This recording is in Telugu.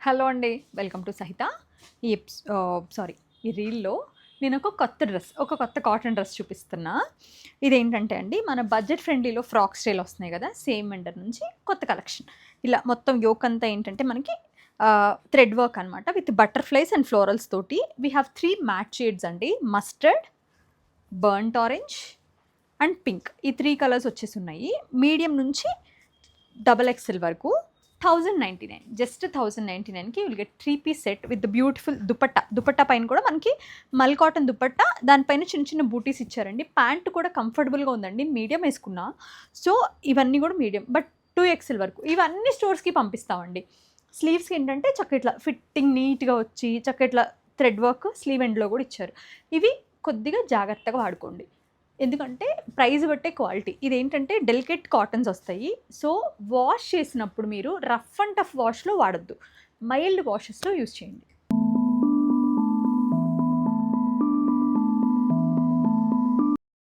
హలో అండి. వెల్కమ్ టు సహిత. ఈ ఈ రీల్‌లో నేను ఒక కొత్త కాటన్ డ్రెస్ చూపిస్తున్నా. ఇదేంటంటే అండి, మన బడ్జెట్ ఫ్రెండ్లీలో ఫ్రాక్ స్టైల్ వస్తున్నాయి కదా! సేమ్ వెండర్ నుంచి కొత్త కలెక్షన్. ఇలా మొత్తం యోక్ అంతా ఏంటంటే మనకి థ్రెడ్ వర్క్ అనమాట. విత్ బటర్‌ఫ్లైస్ అండ్ ఫ్లోరల్స్ తోటి. వి హావ్ 3 మ్యాట్ షేడ్స్ అండి. Mustard, burnt orange and pink. ఈ 3 కలర్స్ వచ్చేసున్నాయి. మీడియం నుంచి డబల్ ఎక్స్ఎల్ వరకు 1099, జస్ట్ 1099కి will get 3 piece set with beautiful dupatta పైన కూడా మనకి మల్ కాటన్ దుపట్టా, దానిపైన చిన్న చిన్న బూటీస్ ఇచ్చారండి. ప్యాంట్ కూడా కంఫర్టబుల్గా ఉందండి. మీడియం వేసుకున్నా. సో ఇవన్నీ కూడా మీడియం, బట్ 2XL వరకు ఇవన్నీ స్టోర్స్కి పంపిస్తామండి. స్లీవ్స్కి ఏంటంటే చక్క ఇట్లా ఫిట్టింగ్ నీట్గా వచ్చి చక్క ఇట్లా థ్రెడ్ వర్క్ స్లీవ్ ఎండ్లో కూడా ఇచ్చారు. ఇవి కొద్దిగా జాగ్రత్తగా వాడుకోండి, ఎందుకంటే ప్రైస్ బట్టే క్వాలిటీ. ఇదేంటంటే డెలికేట్ కాటన్స్ వస్తాయి. సో వాష్ చేసినప్పుడు మీరు రఫ్ అండ్ టఫ్ వాష్లో వాడొద్దు, మైల్డ్ వాషెస్లో యూస్ చేయండి.